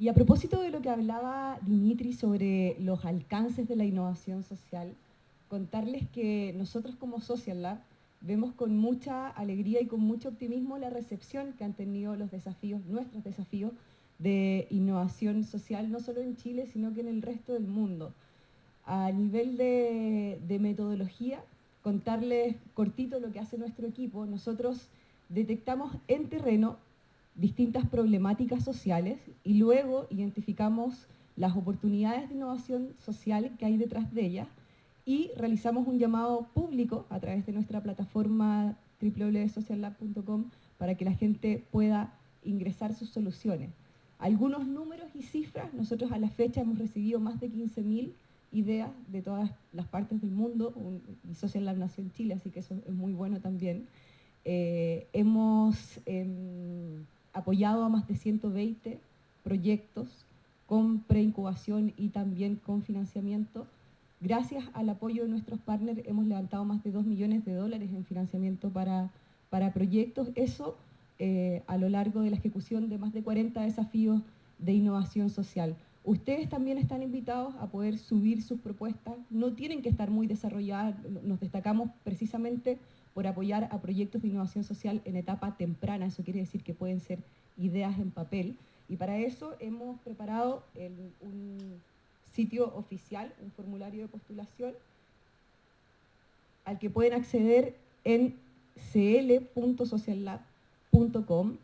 Y a propósito de lo que hablaba Dimitri sobre los alcances de la innovación social, contarles que nosotros como Social Lab vemos con mucha alegría y con mucho optimismo la recepción que han tenido los desafíos, nuestros desafíos de innovación social, no solo en Chile, sino que en el resto del mundo. A nivel de metodología, contarles cortito lo que hace nuestro equipo, nosotros detectamos en terreno distintas problemáticas sociales y luego identificamos las oportunidades de innovación social que hay detrás de ellas y realizamos un llamado público a través de nuestra plataforma www.sociallab.com para que la gente pueda ingresar sus soluciones. Algunos números y cifras, nosotros a la fecha hemos recibido más de 15.000 ideas de todas las partes del mundo, y Social Lab nació en Chile, así que eso es muy bueno también. Hemos apoyado a más de 120 proyectos con preincubación y también con financiamiento. Gracias al apoyo de nuestros partners hemos levantado más de $2 millones en financiamiento para proyectos. Eso a lo largo de la ejecución de más de 40 desafíos de innovación social. Ustedes también están invitados a poder subir sus propuestas. No tienen que estar muy desarrolladas. Nos destacamos precisamente por apoyar a proyectos de innovación social en etapa temprana. Eso quiere decir que pueden ser ideas en papel. Y para eso hemos preparado un sitio oficial, un formulario de postulación, al que pueden acceder en cl.sociallab.com.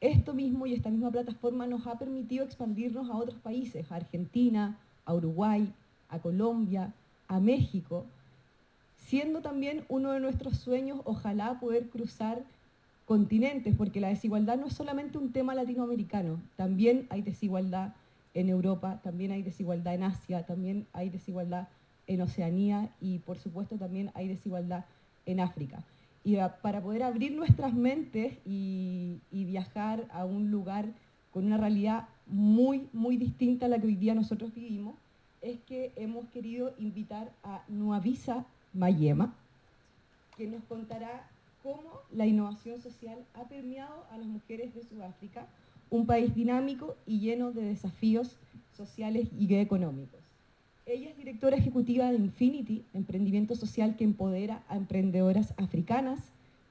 Esto mismo y esta misma plataforma nos ha permitido expandirnos a otros países, a Argentina, a Uruguay, a Colombia, a México, siendo también uno de nuestros sueños, ojalá, poder cruzar continentes, porque la desigualdad no es solamente un tema latinoamericano, también hay desigualdad en Europa, también hay desigualdad en Asia, también hay desigualdad en Oceanía y por supuesto también hay desigualdad en África. Y para poder abrir nuestras mentes y viajar a un lugar con una realidad muy, muy distinta a la que hoy día nosotros vivimos, es que hemos querido invitar a Nwabisa Mayema, que nos contará cómo la innovación social ha permeado a las mujeres de Sudáfrica, un país dinámico y lleno de desafíos sociales y económicos. Ella es directora ejecutiva de Infinity, emprendimiento social que empodera a emprendedoras africanas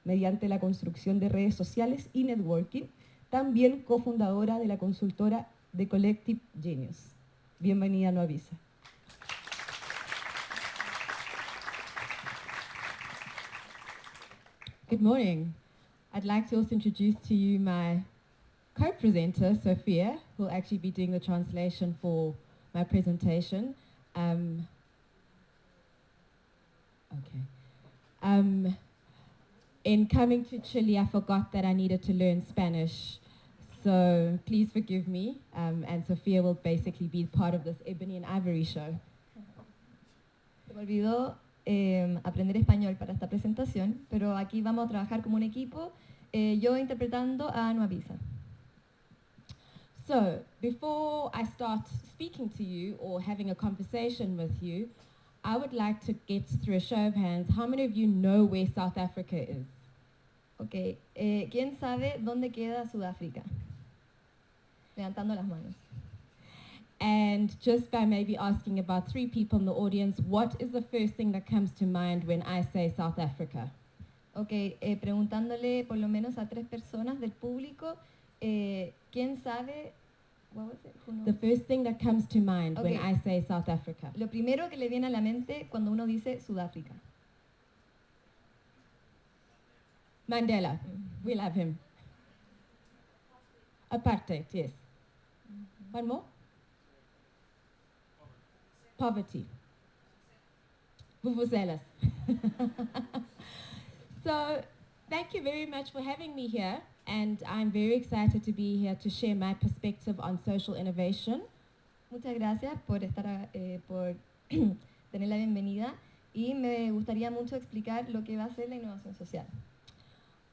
mediante la construcción de redes sociales y networking, también cofundadora de la consultora The Collective Genius. Bienvenida, Nwabisa. Good morning. I'd like to also introduce to you my co-presenter, Sophia, who will actually be doing the translation for my presentation. In coming to Chile, I forgot that I needed to learn Spanish. So please forgive me, and Sophia will basically be part of this Ebony and Ivory show. Se me olvidó aprender español para esta presentación, pero aquí vamos a trabajar como un equipo, yo interpretando a Nwabisa. So, before I start speaking to you or having a conversation with you, I would like to get through a show of hands. How many of you know where South Africa is? Ok, ¿quién sabe dónde queda Sudáfrica? Levantando las manos. And just by maybe asking about 3 people in the audience, what is the first thing that comes to mind when I say South Africa? Ok, preguntándole por lo menos a 3 personas del público, ¿quién sabe? What was it? The first thing that comes to mind Okay. when I say South Africa. Lo primero que le viene a la mente cuando uno dice Sudáfrica. Mandela, we love him. Apartheid, yes. One more? Poverty. Vuvuzelas. So, thank you very much for having me here, and I'm very excited to be here to share my perspective on social innovation. Muchas gracias por estar, por tener la bienvenida, y me gustaría mucho explicar lo que va a ser la innovación social.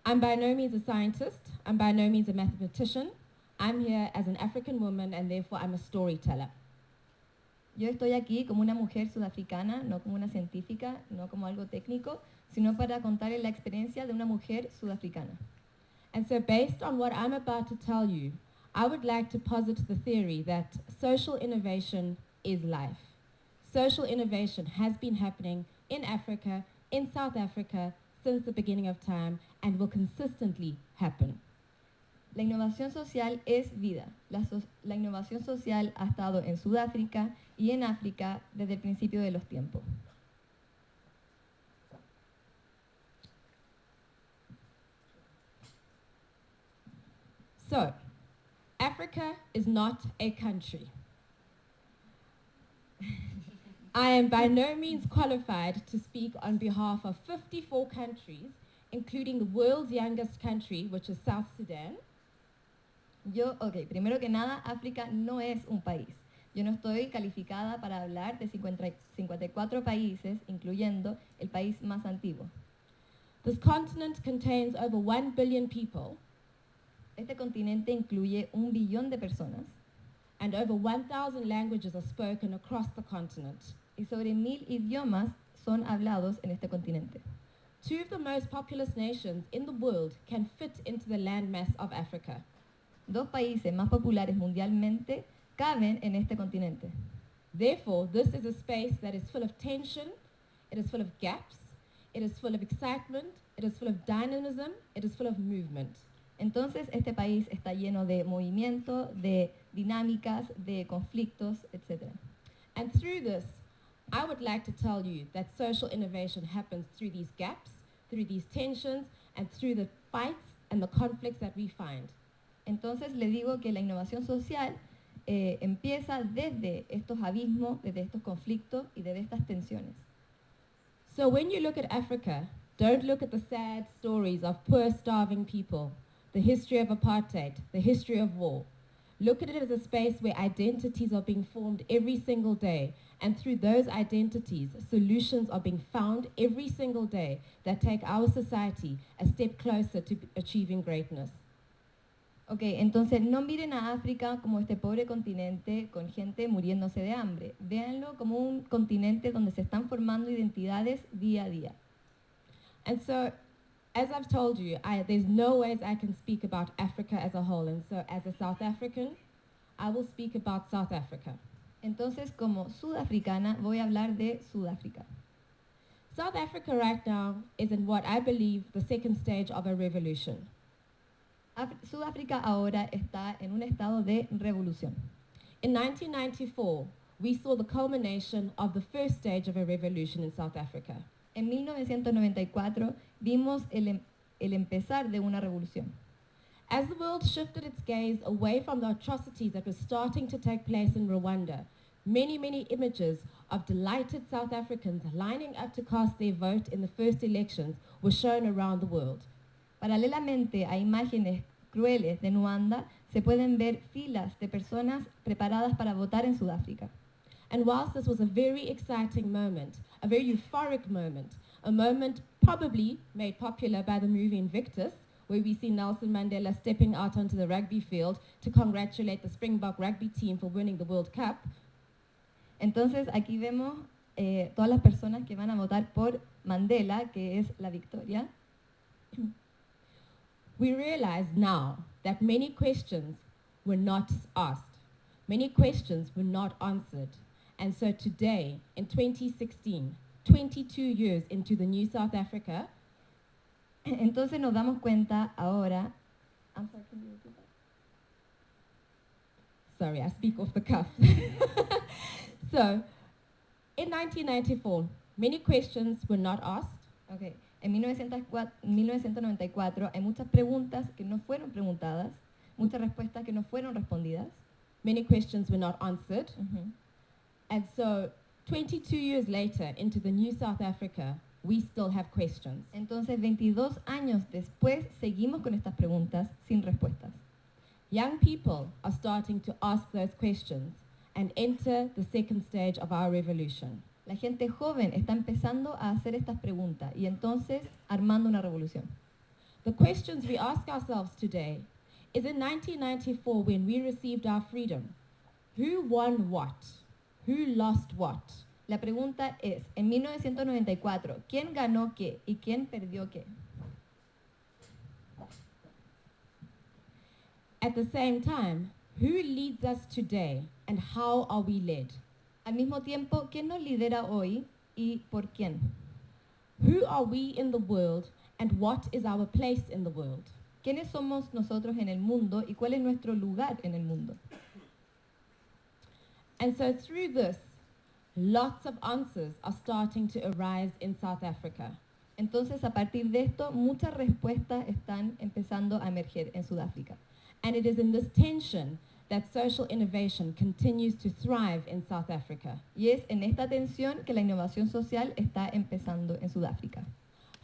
I'm by no means a scientist, I'm by no means a mathematician. I'm here as an African woman, and therefore I'm a storyteller. Yo estoy aquí como una mujer sudafricana, no como una científica, no como algo técnico, sino para contarles la experiencia de una mujer sudafricana. And so based on what I'm about to tell you, I would like to posit the theory that social innovation is life. Social innovation has been happening in Africa, in South Africa, since the beginning of time, and will consistently happen. La innovación social es vida. La innovación social ha estado en Sudáfrica y en África desde el principio de los tiempos. So, Africa is not a country. I am by no means qualified to speak on behalf of 54 countries, including the world's youngest country, which is South Sudan. Primero que nada, África no es un país. Yo no estoy calificada para hablar de 54 países, incluyendo el país más antiguo. This continent contains over 1 billion people. Este continente incluye 1 billón de personas. And over 1,000 languages are spoken across the continent. Y sobre 1000 idiomas son hablados en este continente. Two of the most populous nations in the world can fit into the landmass of Africa. 2 países más populares mundialmente caben en este continente. Therefore, this is a space that is full of tension, it is full of gaps, it is full of excitement, it is full of dynamism, it is full of movement. Entonces, este país está lleno de movimiento, de dinámicas, de conflictos, etc. And through this, I would like to tell you that social innovation happens through these gaps, through these tensions, and through the fights and the conflicts that we find. Entonces, le digo que la innovación social empieza desde estos abismos, desde estos conflictos y desde estas tensiones. So when you look at Africa, don't look at the sad stories of poor, starving people, the history of apartheid, the history of war. Look at it as a space where identities are being formed every single day, and through those identities, solutions are being found every single day that take our society a step closer to achieving greatness. Entonces no miren a África como este pobre continente con gente muriéndose de hambre. Véanlo como un continente donde se están formando identidades día a día. And so, as I've told you, there's no ways I can speak about Africa as a whole. And so, as a South African, I will speak about South Africa. Entonces, como sudafricana, voy a hablar de Sudáfrica. South Africa right now is in what I believe the second stage of a revolution. Sudáfrica ahora está en un estado de revolución. In 1994, we saw the culmination of the first stage of a revolution in South Africa. En 1994 vimos el empezar de una revolución. As the world shifted its gaze away from the atrocities that were starting to take place in Rwanda, many, many images of delighted South Africans lining up to cast their vote in the first elections were shown around the world. Paralelamente a imágenes crueles de Nwanda, se pueden ver filas de personas preparadas para votar en Sudáfrica. And whilst this was a very exciting moment, a very euphoric moment, a moment probably made popular by the movie Invictus, where we see Nelson Mandela stepping out onto the rugby field to congratulate the Springbok rugby team for winning the World Cup. Entonces aquí vemos todas las personas que van a votar por Mandela, que es la victoria. We realize now that many questions were not asked, many questions were not answered. And so today, in 2016, 22 years into the new South Africa, entonces nos damos cuenta ahora. Sorry, I speak off the cuff. So, in 1994, many questions were not asked. Okay. En 1994 hay muchas preguntas que no fueron preguntadas, muchas respuestas que no fueron respondidas. Many questions were not answered. Uh-huh. And so, 22 years later, into the new South Africa, we still have questions. Entonces, 22 años después, seguimos con estas preguntas sin respuestas. Young people are starting to ask those questions and enter the second stage of our revolution. La gente joven está empezando a hacer estas preguntas y entonces armando una revolución. The questions we ask ourselves today is in 1994 when we received our freedom, who won what? Who lost what? La pregunta es, en 1994, ¿quién ganó qué y quién perdió qué? At the same time, who leads us today and how are we led? Al mismo tiempo, ¿quién nos lidera hoy y por quién? Who are we in the world and what is our place in the world? ¿Quiénes somos nosotros en el mundo y cuál es nuestro lugar en el mundo? And so through this, lots of answers are starting to arise in South Africa. Entonces, a partir de esto, muchas respuestas están empezando a emerger en Sudáfrica. And it is in this tension that social innovation continues to thrive in South Africa. Y es en esta tensión que la innovación social está empezando en Sudáfrica.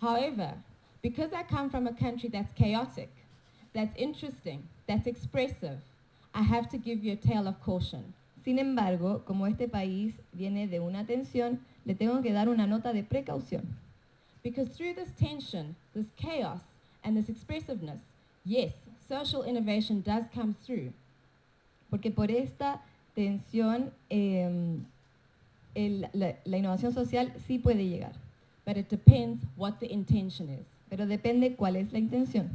However, because I come from a country that's chaotic, that's interesting, that's expressive, I have to give you a tale of caution. Sin embargo, como este país viene de una tensión, le tengo que dar una nota de precaución. Because through this tension, this chaos, and this expressiveness, yes, social innovation does come through. Porque por esta tensión, la innovación social sí puede llegar, But it depends what the intention is. pero depende cuál es la intención.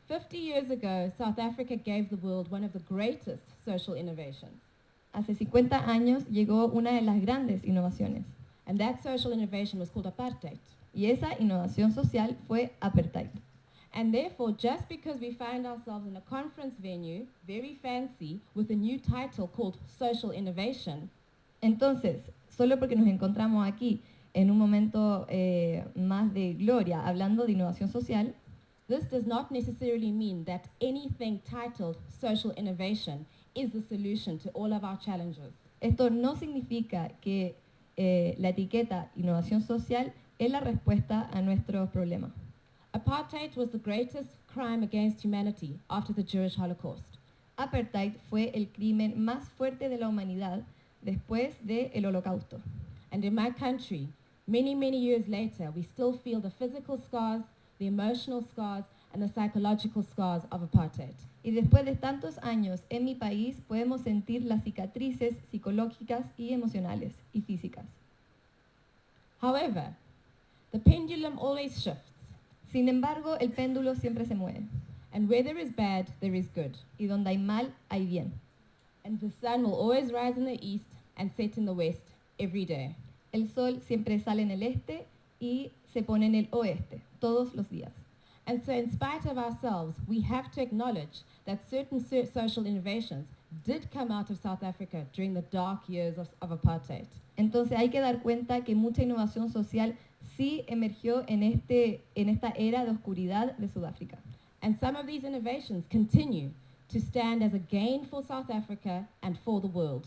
50 years ago, South Africa gave the world one of the greatest social innovations. Hace 50 años llegó una de las grandes innovaciones, And that social innovation was called apartheid. y esa innovación social fue apartheid. And therefore, just because we find ourselves in a conference venue, very fancy, with a new title called social innovation, Entonces, solo porque nos encontramos aquí en un momento más de gloria, hablando de innovación social, this does not necessarily mean that anything titled social innovation is the solution to all of our challenges. esto no significa que la etiqueta innovación social es la respuesta a nuestros problemas. Apartheid was the greatest crime against humanity after the Jewish Holocaust. Apartheid fue el crimen más fuerte de la humanidad después del Holocausto. And in my country, many, many years later, we still feel the physical scars, the emotional scars, and the psychological scars of apartheid. Y después de tantos años en mi país podemos sentir las cicatrices psicológicas y emocionales y físicas. However, the pendulum always shifts, Sin embargo, el péndulo siempre se mueve, and where there is bad, there is good. y donde hay mal, hay bien. And the sun will always rise in the east and set in the west every day. El sol siempre sale en el este y se pone en el oeste, todos los días. And so in spite of ourselves, we have to acknowledge that certain social innovations did come out of South Africa during the dark years of apartheid. Entonces hay que dar cuenta que mucha innovación social sí emergió en esta era de oscuridad de Sudáfrica. And some of these innovations continue to stand as a gain for South Africa and for the world.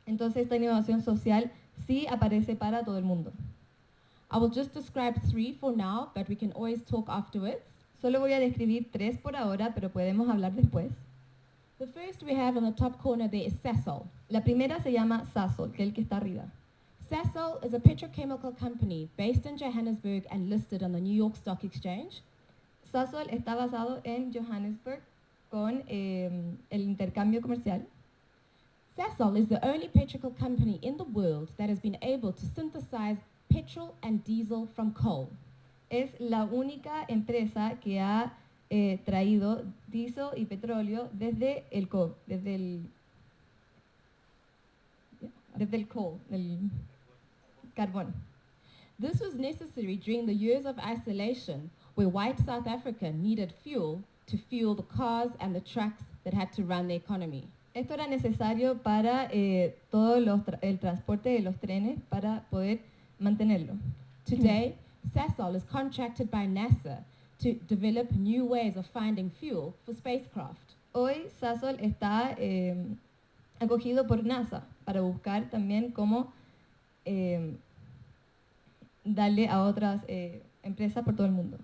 Entonces esta innovación social sí aparece para todo el mundo. I will just describe 3 for now, but we can always talk afterwards. Solo voy a describir 3 por ahora, pero podemos hablar después. The first we have on the top corner there is Sasol. La primera se llama Sasol, que es el que está arriba. Sasol is a petrochemical company based in Johannesburg and listed on the New York Stock Exchange. Sasol está basado en Johannesburg con el intercambio comercial. Sasol is the only petrochemical company in the world that has been able to synthesize petrol and diesel from coal. Es la única empresa que ha traído diésel y petróleo desde el coal, del carbón. This was necessary during the years of isolation where white South Africa needed fuel to fuel the cars and the trucks that had to run the economy. Esto era necesario para todo el transporte de los trenes para poder mantenerlo. Today, Sasol is contracted by NASA to develop new ways of finding fuel for spacecraft. Hoy Sasol está acogido por NASA para buscar también cómo darle a otras empresas por todo el mundo.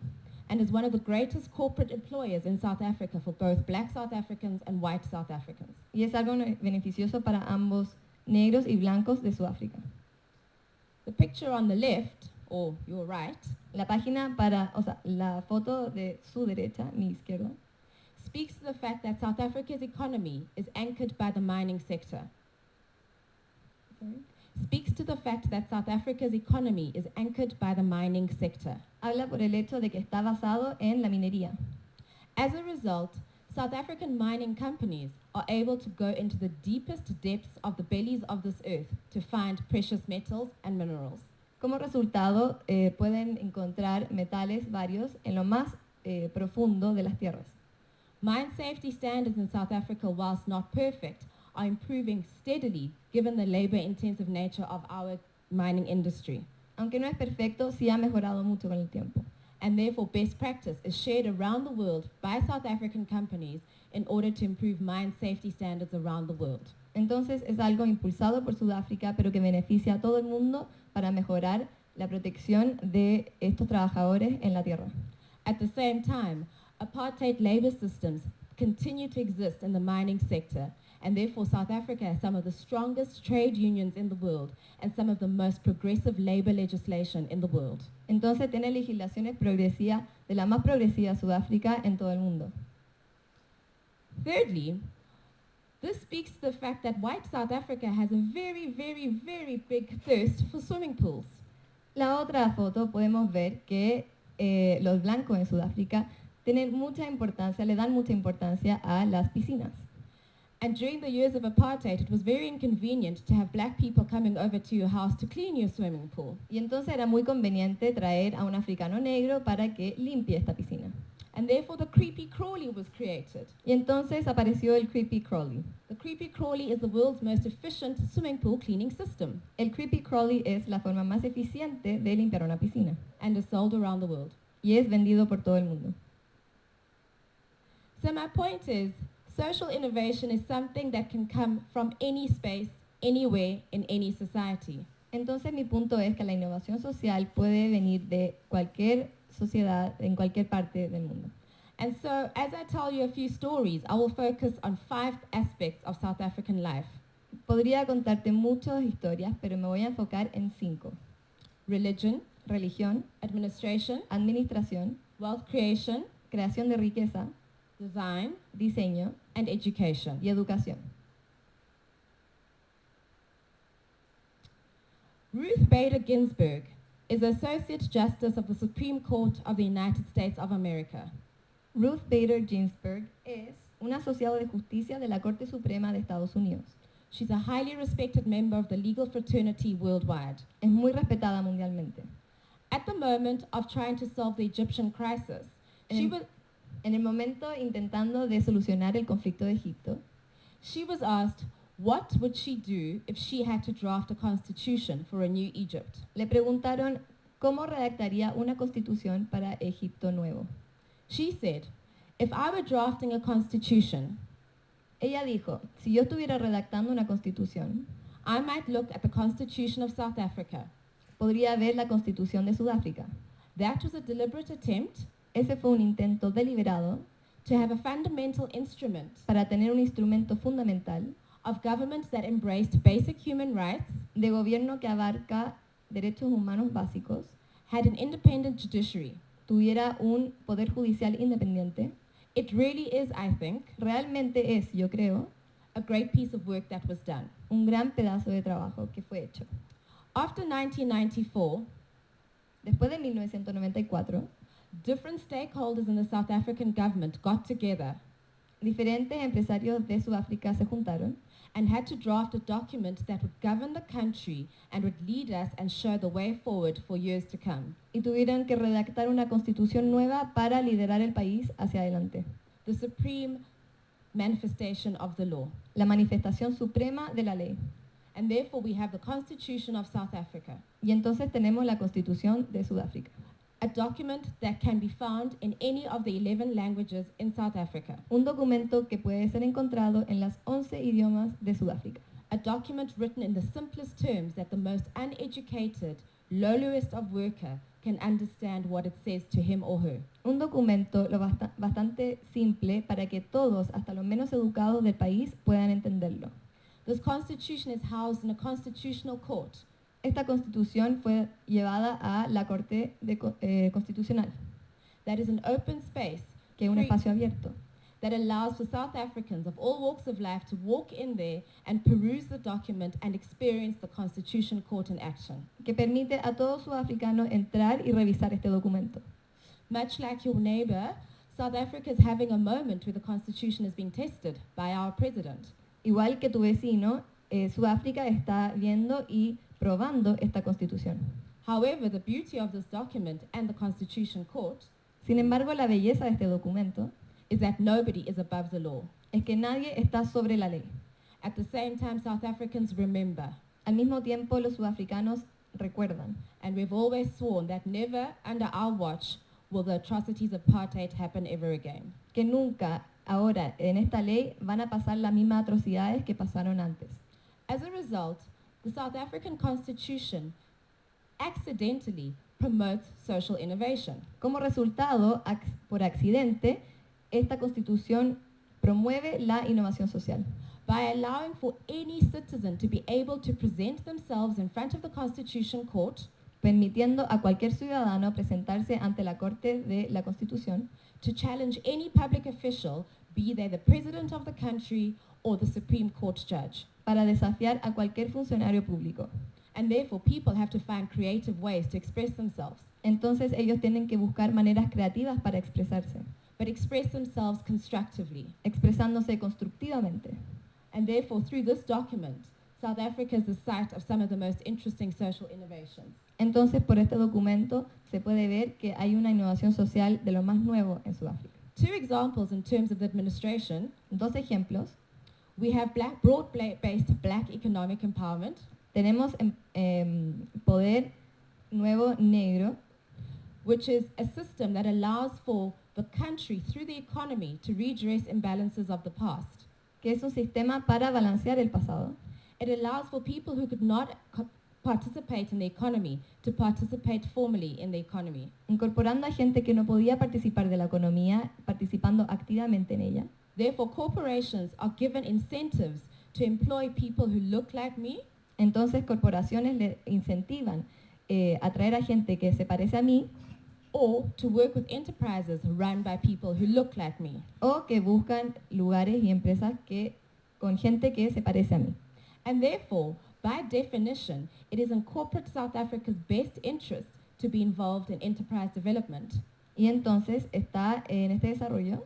And is one of the greatest corporate employers in South Africa for both black South Africans and white South Africans. Y es algo beneficioso para ambos negros y blancos de Sudáfrica. The picture on the left, or your right, La foto de su derecha, mi izquierda, speaks to the fact that South Africa's economy is anchored by the mining sector. Speaks to the fact that South Africa's economy is anchored by the mining sector. habla por el hecho de que está basado en la minería. As a result, South African mining companies are able to go into the deepest depths of the bellies of this earth to find precious metals and minerals. Como resultado, pueden encontrar metales varios en lo más profundo de las tierras. Mine safety standards in South Africa, whilst not perfect, are improving steadily given the labor-intensive nature of our mining industry. Aunque no es perfecto, sí ha mejorado mucho con el tiempo. And therefore best practice is shared around the world by South African companies in order to improve mine safety standards around the world. Entonces es algo impulsado por Sudáfrica, pero que beneficia a todo el mundo para mejorar la protección de estos trabajadores en la tierra. At the same time, apartheid labor systems continue to exist in the mining sector, and therefore South Africa has some of the strongest trade unions in the world and some of the most progressive labor legislation in the world. Entonces tiene legislaciones progresivas, de la más progresiva Sudáfrica en todo el mundo. Thirdly, this speaks to the fact that white South Africa has a very, very, very big thirst for swimming pools. La otra foto podemos ver que los blancos en Sudáfrica tienen mucha importancia, le dan mucha importancia a las piscinas. And during the years of apartheid, it was very inconvenient to have black people coming over to your house to clean your swimming pool. Y entonces era muy conveniente traer a un africano negro para que limpie esta piscina. And therefore the creepy crawly was created. Y entonces apareció el creepy crawly. The creepy crawly is the world's most efficient swimming pool cleaning system El creepy crawly es la forma más eficiente de limpiar una piscina and is sold around the world. y es vendido por todo el mundo. So my point is, social innovation is something that can come from any space, anywhere, in any society. Entonces mi punto es que la innovación social puede venir de cualquier sociedad en cualquier parte del mundo. And so, as I tell you a few stories, I will focus on 5 aspects of South African life: Podría contarte muchas historias, pero me voy a enfocar en 5. religion, Religión, administration, administración, wealth creation, creación de riqueza, design, diseño and education. y educación. Ruth Bader Ginsburg is Associate Justice of the Supreme Court of the United States of America. Ruth Bader Ginsburg es un asociado de justicia de la Corte Suprema de Estados Unidos. She's a highly respected member of the legal fraternity worldwide. Es muy respetada mundialmente. At the moment of trying to solve the Egyptian crisis, En el momento intentando de solucionar el conflicto de Egipto, she was asked what would she do if she had to draft a constitution for a new Egypt. le preguntaron cómo redactaría una constitución para Egipto nuevo. She said, if I were drafting a constitution, Ella dijo, si yo estuviera redactando una constitución, I might look at the Constitution of South Africa. podría ver la constitución de Sudáfrica. That was a deliberate attempt Ese fue un intento deliberado to have a fundamental instrument para tener un instrumento fundamental of government that embraced basic human rights, de gobierno que abarca derechos humanos básicos, had an independent judiciary. tuviera un poder judicial independiente. It really is, I think, Realmente es, yo creo, a great piece of work that was done. un gran pedazo de trabajo que fue hecho. After 1994, Después de 1994, different stakeholders in the South African government got together diferentes empresarios de Sudáfrica se juntaron and had to draft a document that would govern the country and would lead us and show the way forward for years to come. y tuvieron que redactar una constitución nueva para liderar el país hacia adelante. The supreme manifestation of the law. La manifestación suprema de la ley. And therefore we have the Constitution of South Africa, Y entonces tenemos la constitución de Sudáfrica. a document that can be found in any of the 11 languages in South Africa, Un documento que puede ser encontrado en las 11 idiomas de Sudáfrica. a document written in the simplest terms that the most uneducated, lowliest of worker can understand what it says to him or her. Un documento bastante simple para que todos, hasta los menos educados del país, puedan entenderlo. This constitution is housed in a constitutional court, Esta constitución fue llevada a la Corte Constitucional, that is an open space que es un free- espacio abierto, that allows for South Africans of all walks of life to walk in there and peruse the document and experience the Constitution Court in action. que permite a todo sudafricano entrar y revisar este documento. Much like your neighbor, South Africa is having a moment where the constitution is being tested by our president. Igual que tu vecino, Sudáfrica está viendo y probando esta constitución. However, the beauty of this document and the Constitution Court Sin embargo, la belleza de este documento is that nobody is above the law. es que nadie está sobre la ley. At the same time, South Africans remember, Al mismo tiempo, los sudafricanos recuerdan, and we've always sworn that never under our watch will the atrocities of apartheid happen ever again. que nunca ahora en esta ley van a pasar las mismas atrocidades que pasaron antes. As a result, the South African Constitution accidentally promotes social innovation. Como resultado, por accidente, esta constitución promueve la innovación social. By allowing for any citizen to be able to present themselves in front of the Constitution Court, Permitiendo a cualquier ciudadano presentarse ante la Corte de la Constitución to challenge any public official, be they the president of the country or the Supreme Court judge. para desafiar a cualquier funcionario público. And therefore, people have to find creative ways to express themselves, Entonces ellos tienen que buscar maneras creativas para expresarse, but express themselves constructively. expresándose constructivamente. And therefore, through this document, South Africa is the site of some of the most interesting social innovations. Entonces, por este documento se puede ver que hay una innovación social de lo más nuevo en Sudáfrica. Two examples in terms of the administration. Dos ejemplos. We have broad-based black economic empowerment, Tenemos poder nuevo negro, which is a system that allows for the country, through the economy, to redress imbalances of the past. que es un sistema para balancear el pasado. It allows for people who could not participate in the economy to participate formally in the economy. Incorporando a gente que no podía participar de la economía, participando activamente en ella. Therefore, corporations are given incentives to employ people who look like me, Entonces, corporaciones le incentivan a traer a gente que se parece a mí or to work with enterprises run by people who look like me. o que buscan lugares y empresas con gente que se parece a mí. And therefore, by definition, it is in corporate South Africa's best interest to be involved in enterprise development. Y entonces está en este desarrollo.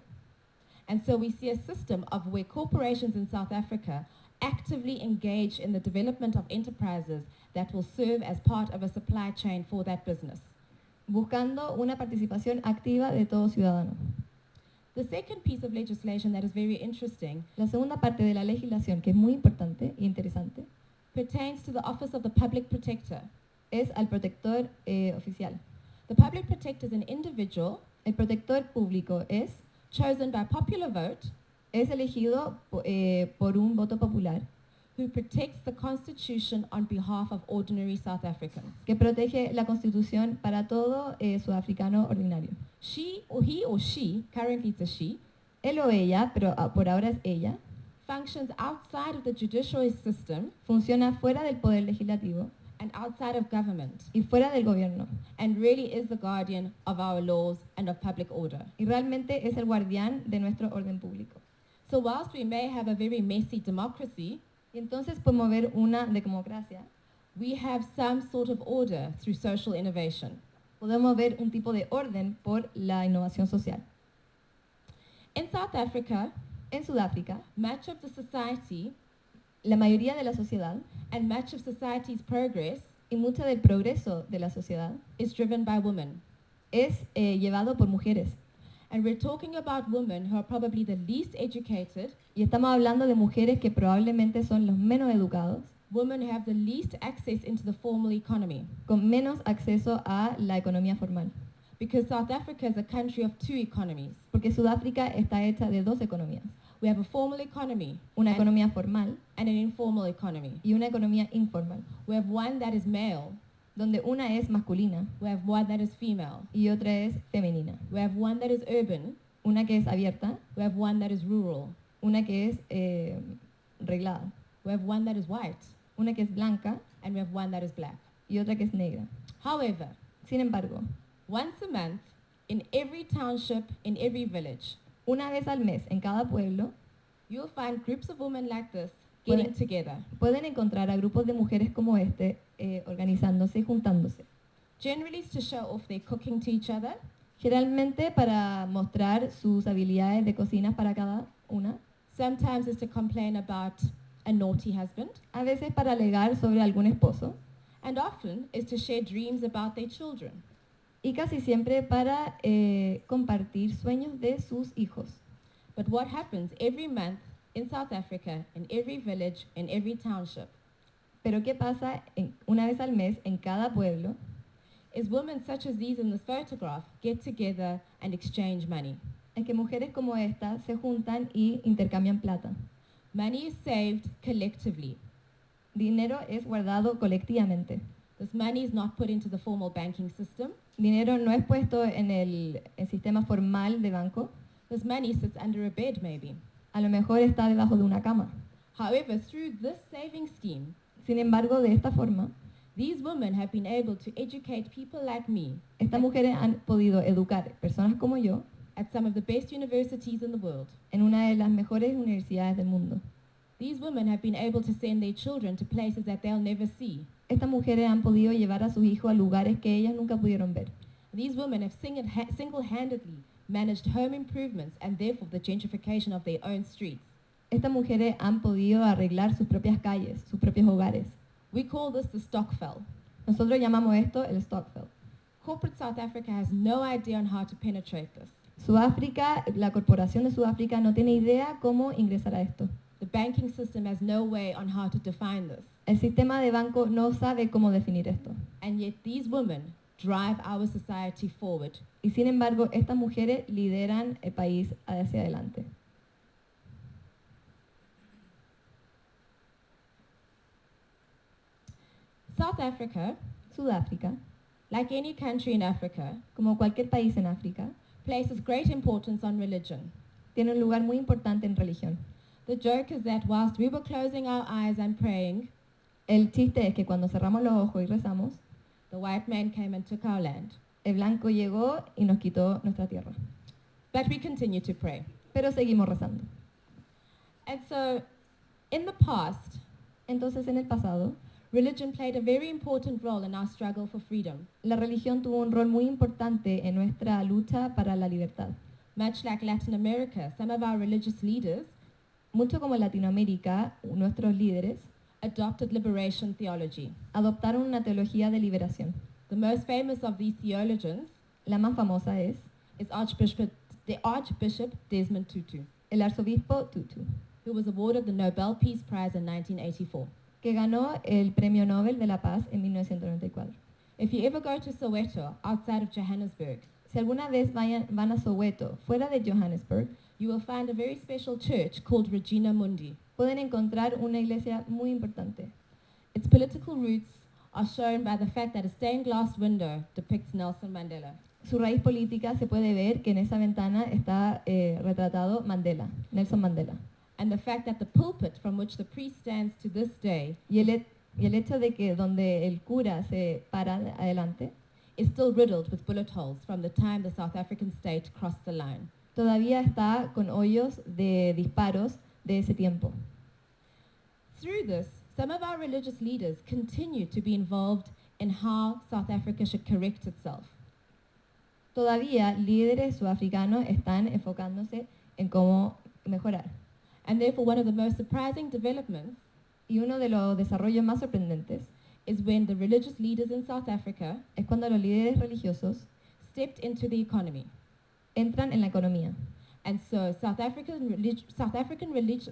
And so we see a system of where corporations in South Africa actively engage in the development of enterprises that will serve as part of a supply chain for that business. Buscando una participación activa de todo ciudadano. The second piece of legislation that is very interesting La segunda parte de la legislación, que es muy importante e interesante, pertains to the Office of the Public Protector. es al protector oficial. The Public Protector is an individual El protector público es chosen by popular vote elegido por un voto popular who protects the Constitution on behalf of ordinary South Africans. que protege la Constitución para todo sudafricano ordinario. He or she, currently it's a she, Él o ella, pero por ahora es ella, functions outside of the judicial system funciona fuera del poder legislativo and outside of government, y fuera del gobierno, and really is the guardian of our laws and of public order. y realmente es el guardián de nuestro orden público. So whilst we may have a very messy democracy, Y entonces podemos ver una democracia, we have some sort of order through social innovation. podemos ver un tipo de orden por la innovación social. In South Africa, En Sudáfrica, much of the society la mayoría de la sociedad and much of society's progress y mucho del progreso de la sociedad is driven by women. es llevado por mujeres. And we're talking about women who are probably the least educated, Y estamos hablando de mujeres que probablemente son los menos educados, women who have the least access into the formal economy. con menos acceso a la economía formal. Because South Africa is a country of two economies. Porque Sudáfrica está hecha de dos economías. We have a formal economy Una and, economía formal and an informal economy. y una economía informal, We have one that is male, donde una es masculina we have one that is female, y otra es femenina. we have one that is urban, Una que es abierta, we have one that is rural, una que es reglada, we have one that is white, una que es blanca and we have one that is black. y otra que es negra. However, Sin embargo, once a month, in every township, in every village, una vez al mes en cada pueblo you'll find groups of women like this getting Pueden- together, pueden encontrar a grupos de mujeres como este organizándose y juntándose. generally to show off their cooking to each other, Generalmente para mostrar sus habilidades de cocina para cada una. Sometimes it's to complain about a naughty husband. A veces para alegar sobre algún esposo. And often is to share dreams about their children. Y casi siempre para compartir sueños de sus hijos. But what happens every month in South Africa, in every village, in every township, Pero ¿qué pasa una vez al mes en cada pueblo? is women such as these in this photograph get together and exchange money. Es que mujeres como esta se juntan y intercambian plata. Money is saved collectively. Dinero es guardado colectivamente. This money is not put into the formal banking system. Dinero no es puesto en el sistema formal de banco. This money sits under a bed maybe. A lo mejor está debajo de una cama. However, through this saving scheme, Sin embargo, de esta forma, these women have been able to educate people like me estas mujeres han podido educar personas como yo at some of the best universities in the world. en una de las mejores universidades del mundo. These women have been able to send their children to places that they'll never see. Estas mujeres han podido llevar a sus hijos a lugares que ellas nunca pudieron ver. These women have single-handedly managed home improvements and therefore the gentrification of their own streets. Estas mujeres han podido arreglar sus propias calles, sus propios hogares. We call this the Stockfell. Nosotros llamamos esto el Stockfell. Corporate South Africa has no idea on how to penetrate this. Sudáfrica, la corporación de Sudáfrica no tiene idea cómo ingresar a esto. The banking system has no way on how to define this. El sistema de banco no sabe cómo definir esto. And yet these women drive our society forward. Y sin embargo, estas mujeres lideran el país hacia adelante. South Africa, Sudáfrica, like any country in Africa, como cualquier país en África, places great importance on religion. tiene un lugar muy importante en religión. The joke is that whilst we were closing our eyes and praying, El chiste es que cuando cerramos los ojos y rezamos, the white man came and took our land. el blanco llegó y nos quitó nuestra tierra. But we continue to pray. Pero seguimos rezando. And so, in the past, Entonces, en el pasado, religion played a very important role in our struggle for freedom. la religión tuvo un rol muy importante en nuestra lucha para la libertad. Much like Latin America, some of our religious leaders Mucho como en Latinoamérica, nuestros líderes adopted liberation theology. adoptaron una teología de liberación. The most famous of these theologians La más famosa es is the Archbishop Desmond Tutu, el arzobispo Tutu, who was awarded the Nobel Peace Prize in 1984. que ganó el Premio Nobel de la Paz en 1994. If you ever go to Soweto, outside of Johannesburg, Si alguna vez van a Soweto, fuera de Johannesburg, you will find a very special church called Regina Mundi. pueden encontrar una iglesia muy importante. Its political roots are shown by the fact that a stained glass window depicts Nelson Mandela. Su raíz política se puede ver que en esa ventana está retratado Mandela, Nelson Mandela. And the fact that the pulpit from which the priest stands to this day Y el hecho de que donde el cura se para adelante, is still riddled with bullet holes from the time the South African state crossed the line. todavía está con hoyos de disparos de ese tiempo. Through this, some of our religious leaders continue to be involved in how South Africa should correct itself. Todavía líderes sudafricanos están enfocándose en cómo mejorar. And therefore, one of the most surprising developments Y uno de los desarrollos más sorprendentes is when the religious leaders in South Africa es cuando los líderes religiosos stepped into the economy. entran en la economía. And so South African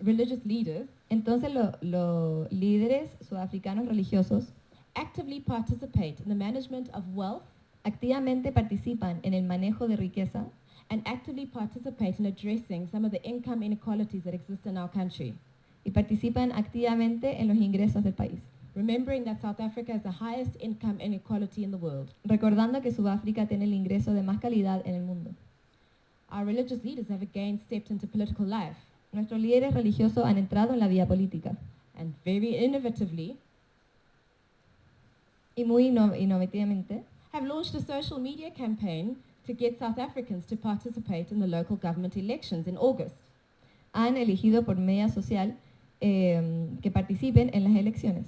religious leaders Entonces los líderes sudafricanos religiosos actively participate in the management of wealth activamente participan en el manejo de riqueza and actively participate in addressing some of the income inequalities that exist in our country. y participan activamente en los ingresos del país, Remembering that South Africa has the highest income inequality in the world. recordando que Sudáfrica tiene el ingreso de más calidad en el mundo. Our religious leaders have again stepped into political life Nuestros líderes religiosos han entrado en la vida política and very innovatively y muy innovativamente have launched a social media campaign to get South Africans to participate in the local government elections in August. han elegido por media social que participen en las elecciones.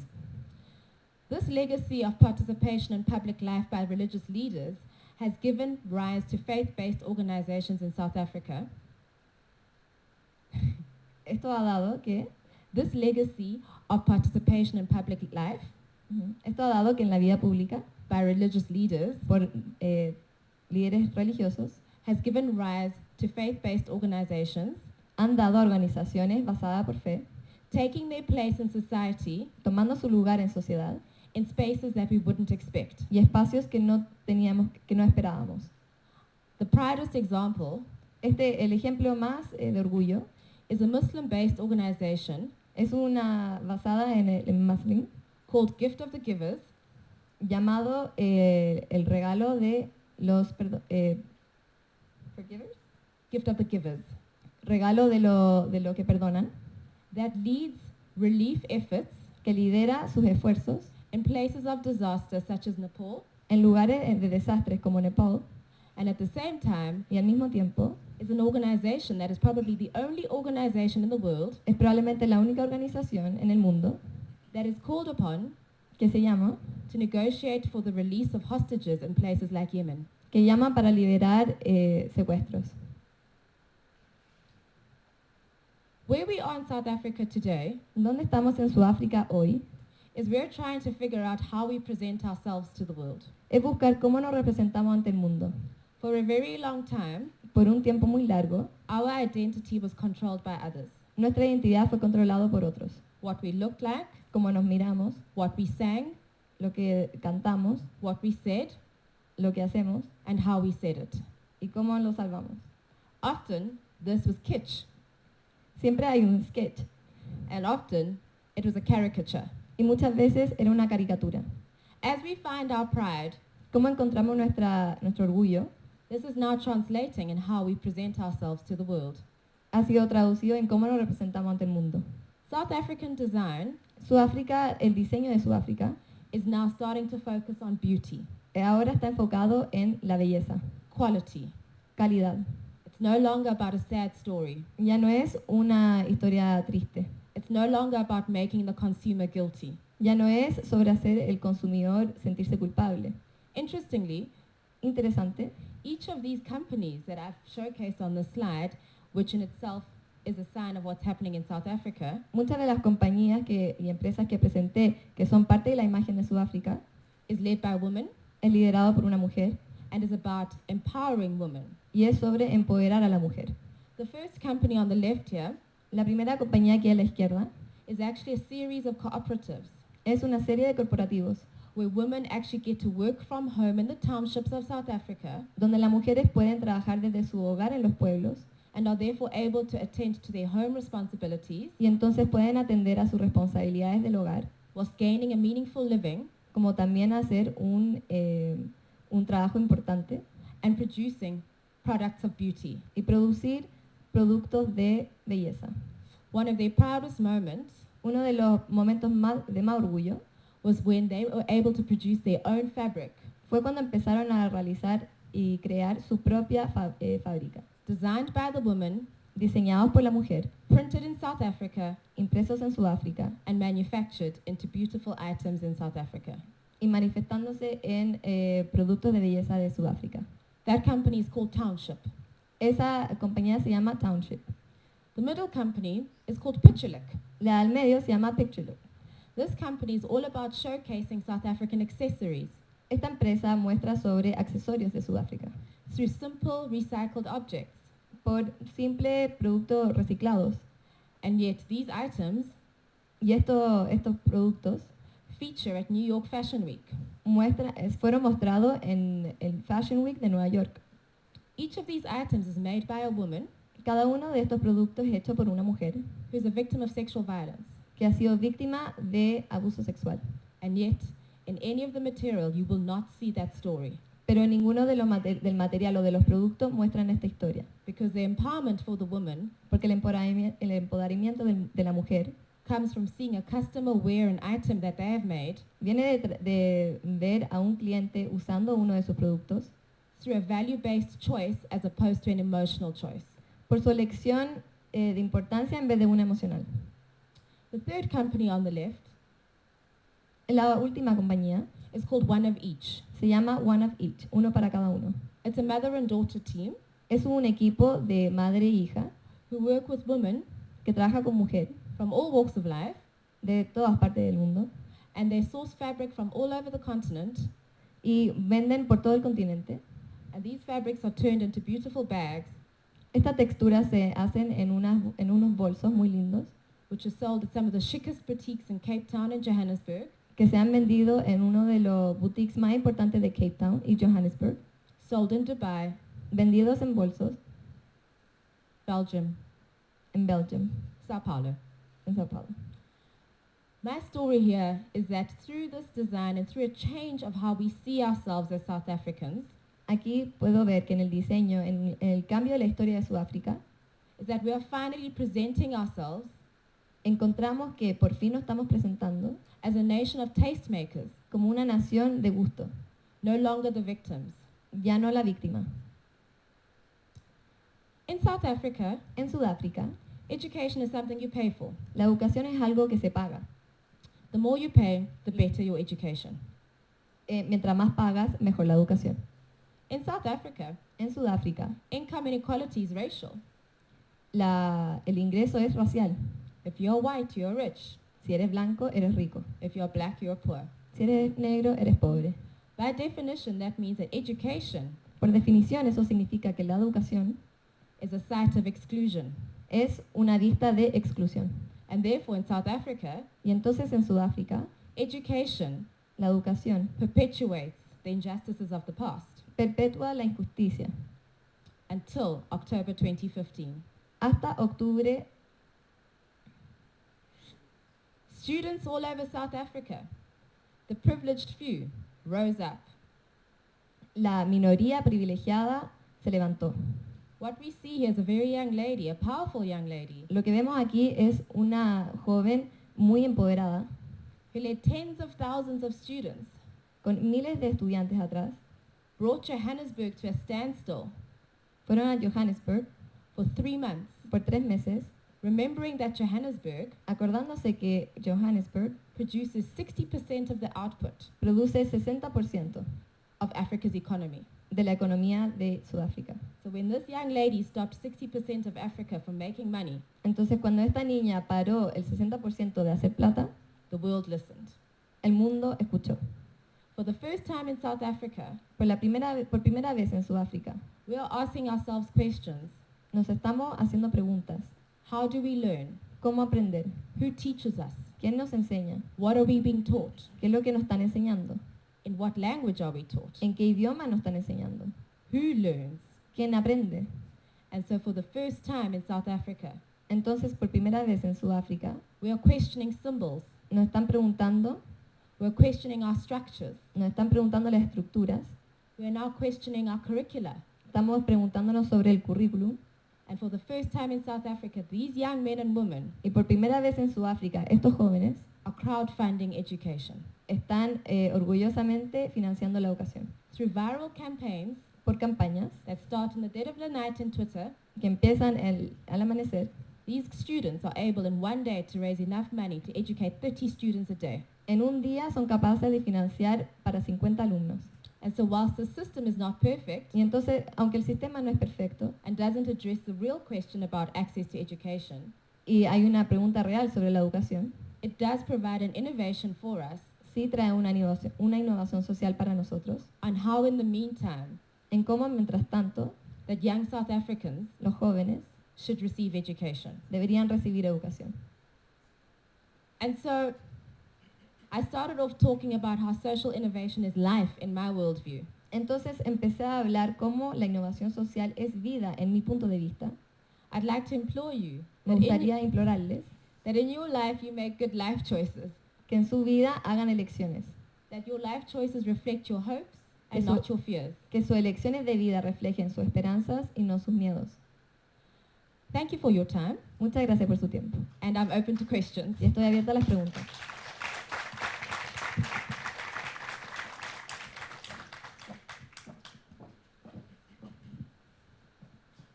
This legacy of participation in public life by religious leaders has given rise to faith-based organizations in South Africa. Esto ha dado que, This legacy of participation in public life esto ha dado que en la vida pública, by religious leaders por líderes religiosos, has given rise to faith-based organizations han dado a organizaciones basadas por fe, taking their place in society tomando su lugar en sociedad in spaces that we wouldn't expect. y espacios que no teníamos, que no esperábamos. The proudest example El ejemplo más de orgullo is a Muslim-based organization es una basada en el Muslim called Gift of the Givers, llamado el regalo de los forgivers, Gift of the Givers, regalo de lo que perdonan, that leads relief efforts que lidera sus esfuerzos in places of disaster such as Nepal, en lugares de desastres como Nepal, and at the same time y al mismo tiempo is an organization that is probably the only organization in the world es probablemente la única organización en el mundo that is called upon que se llama to negotiate for the release of hostages in places like Yemen. que llama para liberar secuestros. Where we are in South Africa today ¿Dónde estamos en Sudáfrica hoy? is we're trying to figure out how we present ourselves to the world. Es buscar cómo nos representamos ante el mundo. For a very long time, Por un tiempo muy largo, our identity was controlled by others. nuestra identidad fue controlada por otros. What we looked like, Cómo nos miramos, what we sang, lo que cantamos, what we said, lo que hacemos and how we said it. y cómo lo salvamos. Often, this was kitsch, Siempre hay un sketch and often, it was a caricature. y muchas veces era una caricatura. As we find our pride, ¿Cómo encontramos nuestro orgullo? this is now translating in how we present ourselves to the world. Ha sido traducido en cómo nos representamos ante el mundo. South African design Sudáfrica, el diseño de Sudáfrica, is now starting to focus on beauty, ahora está enfocado en la belleza, quality. calidad. It's no longer about a sad story. Ya no es una historia triste. It's no longer about making the consumer guilty. Ya no es sobre hacer el consumidor sentirse culpable. Interestingly, Interesante, each of these companies that I've showcased on this slide, which in itself is a sign of what's happening in South Africa, muchas de las compañías y empresas que presenté, que son parte de la imagen de Sudáfrica, is led by women es liderado por una mujer and is about empowering women. y es sobre empoderar a la mujer. The first company on the left here La primera compañía aquí a la izquierda is actually a series of cooperatives es una serie de corporativos where women actually get to work from home in the townships of South Africa donde las mujeres pueden trabajar desde su hogar en los pueblos and are therefore able to attend to their home responsibilities y entonces pueden atender a sus responsabilidades del hogar, whilst gaining a meaningful living como también hacer un trabajo importante and producing products of beauty. y producir productos de belleza. One of their proudest moments Uno de los momentos de más orgullo was when they were able to produce their own fabric, fue cuando empezaron a realizar y crear su propia fábrica, designed by the woman, diseñados por la mujer, printed in South Africa, impresos en Sudáfrica and manufactured into beautiful items in South Africa. y manifestándose en productos de belleza de Sudáfrica. That company is called Township. Esa compañía se llama Township. The middle company is called Picturelook. La al medio se llama Picturelook. This company is all about showcasing South African accessories Esta empresa muestra sobre accesorios de Sudáfrica through simple recycled objects. por simples productos reciclados. And yet these items Y estos productos feature at New York Fashion Week. fueron mostrados en el Fashion Week de Nueva York. Each of these items is made by a woman Cada uno de estos productos es hecho por una mujer who's a victim of sexual violence. que ha sido víctima de abuso sexual. And yet, in any of the material, you will not see that story, Pero ninguno de del material o de los productos muestran esta historia. because the empowerment for the woman Porque el empoderamiento de la mujer comes from seeing a customer wear an item that they have made viene de ver a un cliente usando uno de sus productos through a value-based choice as opposed to an emotional choice. por su elección de importancia en vez de una emocional. The third company on the left La última compañía is called One of Each. Se llama One of Each, uno para cada uno. It's a mother and daughter team Es un equipo de madre e hija who work with women que trabaja con mujeres from all walks of life, de todas partes del mundo and they source fabric from all over the continent, y venden por todo el continente. and these fabrics are turned into beautiful bags Estas texturas se hacen en unos bolsos muy lindos which are sold at some of the chicest boutiques in Cape Town and Johannesburg, que se han vendido en uno de los boutiques más importantes de Cape Town y Johannesburg, sold in Dubai, vendidos en bolsos Belgium, en Belgium, Sao Paulo. en Sao Paulo. My story here is that through this design and through a change of how we see ourselves as South Africans, Aquí puedo ver que en el diseño, en el cambio de la historia de Sudáfrica, is that we are finally presenting ourselves encontramos que por fin nos estamos presentando as a nation of tastemakers, como una nación de gusto, no longer the victims. ya no la víctima. In South Africa, En Sudáfrica, education is something you pay for. la educación es algo que se paga. The more you pay, the better your education. Mientras más pagas, mejor la educación. In South Africa, En Sudáfrica, income inequality is racial. el ingreso es racial. If you're white, you're rich. Si eres blanco, eres rico. If you're black, you're poor. Si eres negro, eres pobre. By definition, that means that education Por definición, eso significa que la educación is a site of exclusion. es una vista de exclusión. And therefore, in South Africa, Y entonces en Sudáfrica, education la educación perpetuates the injustices of the past perpetúa la injusticia until October 2015. hasta octubre. Students all over South Africa, the privileged few, rose up. La minoría privilegiada se levantó. What we see here is a very young lady, a powerful young lady, Lo que vemos aquí es una joven muy empoderada, who led tens of thousands of students, con miles de estudiantes atrás. brought Johannesburg to a standstill Fueron a Johannesburg for 3 months, por 3 meses, remembering that Johannesburg acordándose que Johannesburg produces 60% of the output produce 60% of Africa's economy. de la economía de Sudáfrica. So when this young lady stopped 60% of Africa from making money, Entonces, cuando esta niña paró el 60% de hacer plata, the world listened. el mundo escuchó. For the first time in South Africa, Por primera vez en Sudáfrica, we are asking ourselves questions. nos estamos haciendo preguntas. How do we learn? ¿Cómo aprender? Who teaches us? ¿Quién nos enseña? What are we being taught? ¿Qué es lo que nos están enseñando? In what language are we taught? ¿En qué idioma nos están enseñando? Who learns? ¿Quién aprende? And so for the first time in South Africa, Entonces, por primera vez en Sudáfrica, we are questioning symbols. nos están preguntando, We're questioning our structures. nos están preguntando las estructuras, We are now questioning our curricula. estamos preguntándonos sobre el currículum, And for the first time in South Africa, these young men and women y por primera vez en Sudáfrica, estos jóvenes are crowdfunding education. están orgullosamente financiando la educación Through viral campaigns por campañas that start in the dead of the night in Twitter, que empiezan al amanecer. these students are able in one day to raise enough money to educate 30 students a day. En un día son capaces de financiar para 50 alumnos. And so whilst the system is not perfect Y entonces, aunque el sistema no es perfecto and doesn't address the real question about access to education, y hay una pregunta real sobre la educación, it does provide an innovation for us sí trae una innovación social para nosotros on how in the meantime en cómo, mientras tanto, that young South Africans los jóvenes should receive education. deberían recibir educación. And so I started off talking about how social innovation is life in my worldview. Entonces empecé a hablar cómo la innovación social es vida en mi punto de vista. I'd like to implore you Me that gustaría implorarles that in your life you make good life choices, que en su vida hagan elecciones, that your life choices reflect your hopes and Eso- not your fears. que sus elecciones de vida reflejen sus esperanzas y no sus miedos. Thank you for your time, Muchas gracias por su tiempo and I'm open to questions. y estoy abierta a las preguntas.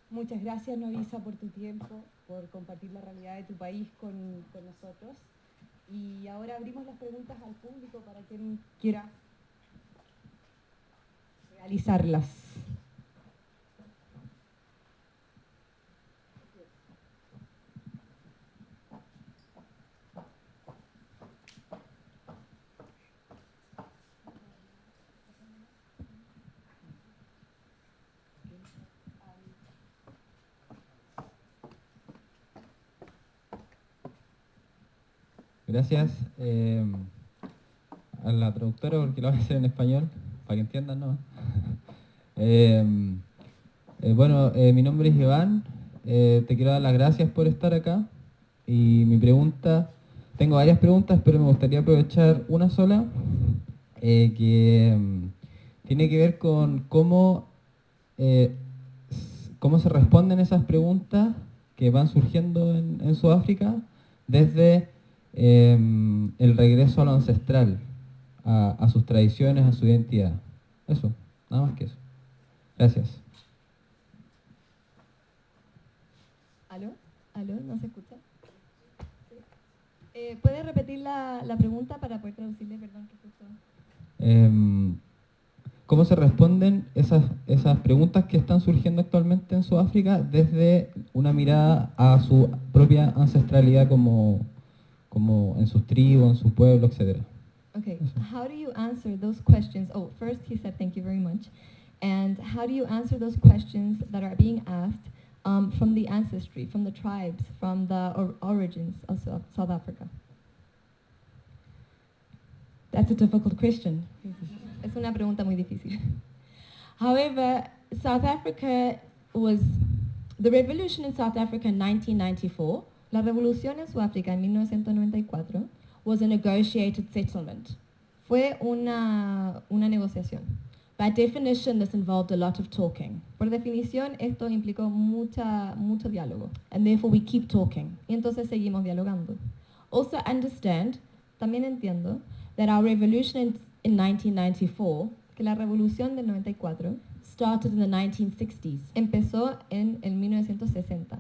Muchas gracias, Nwabisa, por tu tiempo, por compartir la realidad de tu país con nosotros. Y ahora abrimos las preguntas al público para quien quiera realizarlas. Gracias a la traductora porque lo voy a hacer en español, para que entiendan, ¿no? Mi nombre es Iván, te quiero dar las gracias por estar acá y mi pregunta, tengo varias preguntas, pero me gustaría aprovechar una sola que tiene que ver con cómo se responden esas preguntas que van surgiendo en Sudáfrica desde el regreso a lo ancestral, a sus tradiciones, a su identidad. Eso, nada más que eso. Gracias. ¿Aló? ¿Aló? ¿No se escucha? ¿Puede repetir la pregunta para poder traducirle? Perdón, que justo... ¿Cómo se responden esas preguntas que están surgiendo actualmente en Sudáfrica desde una mirada a su propia ancestralidad como en sus tribus, en su pueblo, etc.? Okay, how do you answer those questions? Oh, first he said thank you very much. And how do you answer those questions that are being asked from the ancestry, from the tribes, from the origins of South Africa? That's a difficult question. Es una pregunta muy difícil. However, the revolution in South Africa in 1994 La revolución en Sudáfrica en 1994 was a negotiated settlement. fue una negociación. By definition, this involved a lot of talking, Por definición, esto implicó mucho diálogo. and therefore we keep talking. Y entonces seguimos dialogando. Also understand También entiendo that our revolution in 1994 que la revolución del 94 started in the 1960s. empezó en el 1960.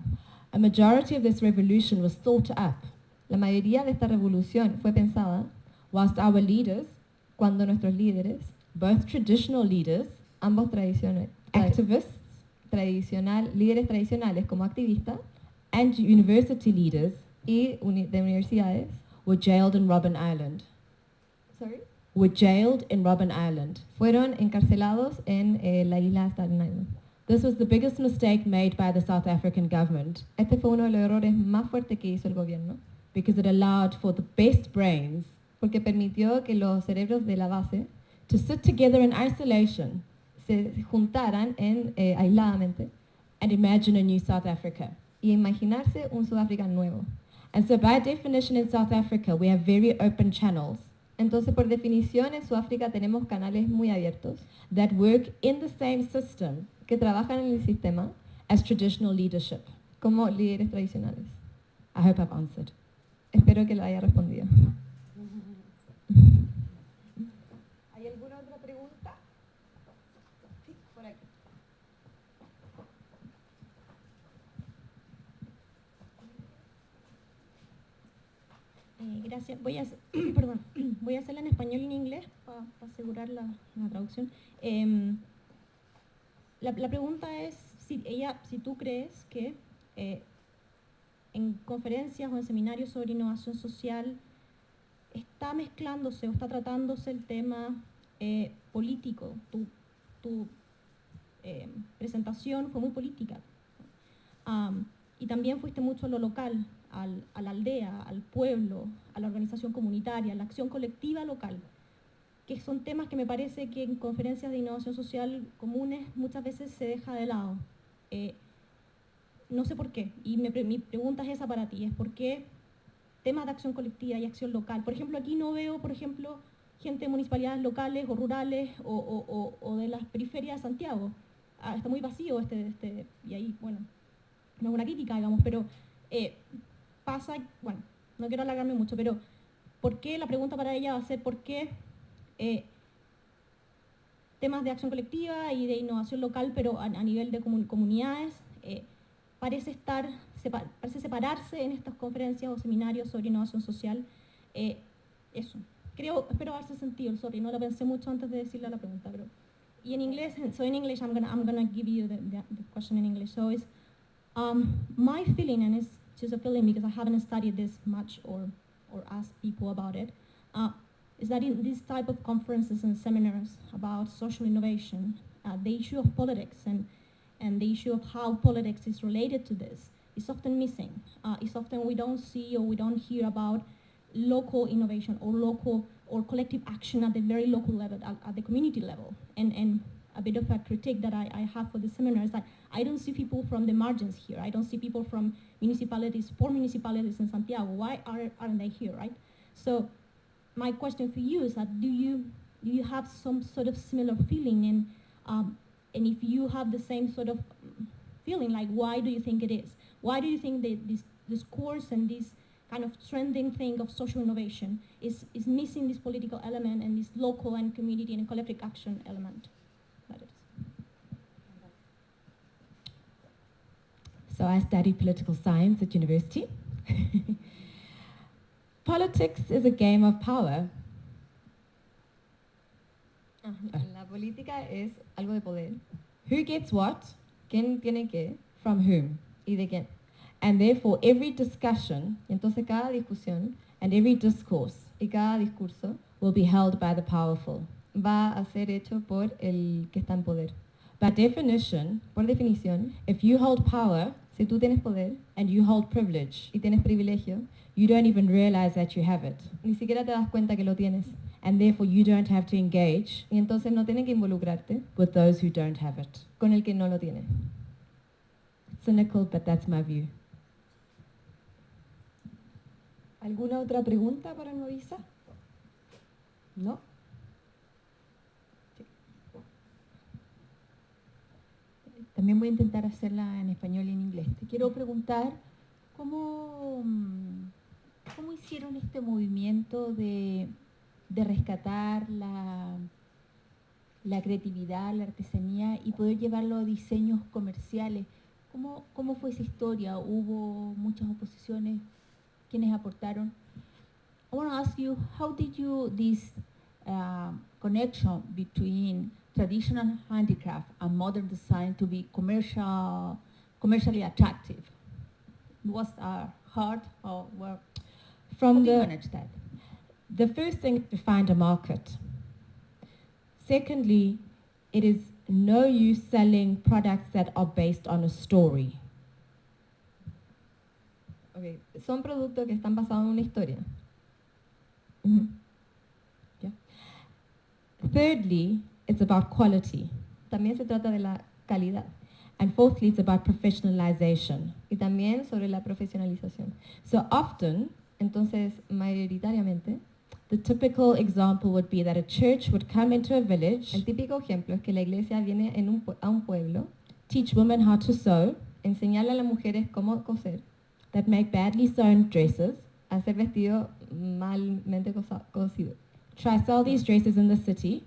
A majority of this revolution was thought up La mayoría de esta revolución fue pensada whilst our leaders, cuando nuestros líderes, both traditional leaders, ambos activists, líderes tradicionales como activistas and university leaders y de universidades, were jailed in Robben Island. Fueron encarcelados en la isla de Staten Island. This was the biggest mistake made by the South African government Este fue uno de los errores más fuertes que hizo el gobierno, because it allowed for the best brains porque permitió que los cerebros de la base to sit together in isolation se juntaran aisladamente and imagine a new South Africa. y imaginarse un Sudáfrica nuevo. And so by definition in South Africa, we have very open channels Entonces, por definición, en Sudáfrica tenemos canales muy abiertos that work in the same system que trabajan en el sistema as traditional leadership. como líderes tradicionales. I hope I've answered. Espero que lo haya respondido. ¿Hay alguna otra pregunta? Sí, por aquí. Gracias. Perdón, voy a hacerla en español y en inglés para asegurar la traducción. La pregunta es si tú crees que en conferencias o en seminarios sobre innovación social está mezclándose o está tratándose el tema político. Tu presentación fue muy política. Y también fuiste mucho a lo local, a la aldea, al pueblo, a la organización comunitaria, a la acción colectiva local, que son temas que me parece que en conferencias de innovación social comunes muchas veces se deja de lado. No sé por qué, y mi pregunta es esa para ti, es por qué temas de acción colectiva y acción local. Por ejemplo, aquí no veo, por ejemplo, gente de municipalidades locales o rurales o de las periferias de Santiago. Está muy vacío y ahí, bueno, no es una crítica, digamos, pero pasa, bueno, no quiero alargarme mucho, pero ¿por qué? La pregunta para ella va a ser ¿por qué temas de acción colectiva y de innovación local, pero a nivel de comunidades, parece separarse en estas conferencias o seminarios sobre innovación social? Eso. Espero haberse sentido, sorry, no lo pensé mucho antes de decirle la pregunta, pero in English, so in English, I'm gonna give you the question in English. So it's my feeling, and it's just a feeling because I haven't studied this much or asked people about it, is that in this type of conferences and seminars about social innovation, the issue of politics and the issue of how politics is related to this is often missing. It's often we don't see or we don't hear about local innovation or local or collective action at the very local level, at the community level. And a bit of a critique that I have for the seminar is that I don't see people from the margins here. I don't see people from municipalities, poor municipalities in Santiago. Why aren't they here, right? So my question for you is that do you have some sort of similar feeling, and if you have the same sort of feeling, like why do you think it is? Why do you think that this course and this kind of trending thing of social innovation is missing this political element and this local and community and collective action element? That is. So I studied political science at university. Politics is a game of power. La política es algo de poder. Who gets what? ¿Quién tiene qué? From whom? ¿Y de quién? And therefore every discussion Y entonces cada discusión and every discourse y cada discurso will be held by the powerful. va a ser hecho por el que está en poder. By definition, Por definición, if you hold power si tú tienes poder and you hold privilege, y tienes privilegio, you don't even realize that you have it. ni siquiera te das cuenta que lo tienes. And therefore you don't have to engage Y entonces no tienes que involucrarte with those who don't have it. con el que no lo tiene. Cynical, but that's my view. ¿Alguna otra pregunta para Nwabisa? ¿No? También voy a intentar hacerla en español y en inglés. Te quiero preguntar cómo hicieron este movimiento de rescatar la creatividad, la artesanía y poder llevarlo a diseños comerciales. ¿Cómo fue esa historia? ¿Hubo muchas oposiciones? ¿Quiénes aportaron? I want to ask you, how did you this connection between traditional handicraft and modern design to be commercially attractive? Was hard or how From do you the, manage that? the first thing is to find a market. Secondly, it is no use selling products that are based on a story. Okay. Son productos que están basados en una historia. Yeah. Thirdly, it's about quality. También se trata de la calidad And fourthly, it's about professionalization. y también sobre la profesionalización. So often, Entonces, mayoritariamente, the typical example would be that a church would come into a village, el típico ejemplo es que la iglesia viene a un pueblo, teach women how to sew, enseñarle a las mujeres cómo coser, that make badly sewn dresses, hacer vestidos malmente cosidos, try sell these dresses in the city,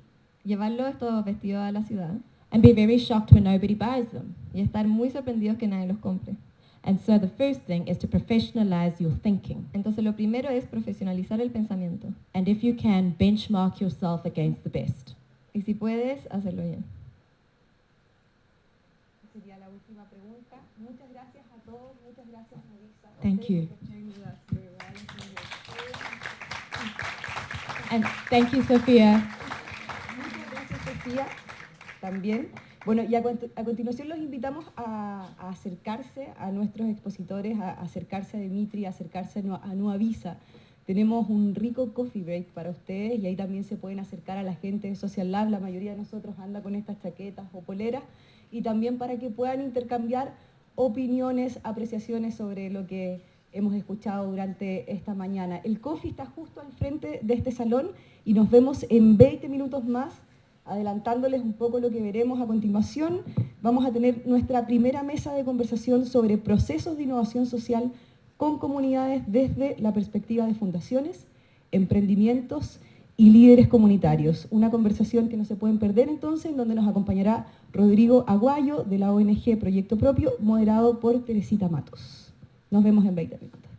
llevarlo estos vestidos a la ciudad and be very shocked when nobody buys them. y estar muy sorprendidos que nadie los compre. And so the first thing is to professionalize your thinking. Entonces, lo primero es profesionalizar el pensamiento And if you can, benchmark yourself against the best. y si puedes, hacerlo bien. Sería la última pregunta. Muchas gracias a todos. Muchas gracias, Nwabisa. Thank you. And thank you, Sophia. Muchas gracias, Sofía, también. Bueno, y a continuación los invitamos a acercarse a nuestros expositores, a acercarse a Dimitri, a acercarse a Nwabisa. Tenemos un rico coffee break para ustedes y ahí también se pueden acercar a la gente de Social Lab. La mayoría de nosotros anda con estas chaquetas o poleras y también para que puedan intercambiar opiniones, apreciaciones sobre lo que hemos escuchado durante esta mañana. El coffee está justo al frente de este salón y nos vemos en 20 minutos más. Adelantándoles un poco lo que veremos a continuación, vamos a tener nuestra primera mesa de conversación sobre procesos de innovación social con comunidades desde la perspectiva de fundaciones, emprendimientos y líderes comunitarios. Una conversación que no se pueden perder entonces, en donde nos acompañará Rodrigo Aguayo de la ONG Proyecto Propio, moderado por Teresita Matos. Nos vemos en 20 minutos.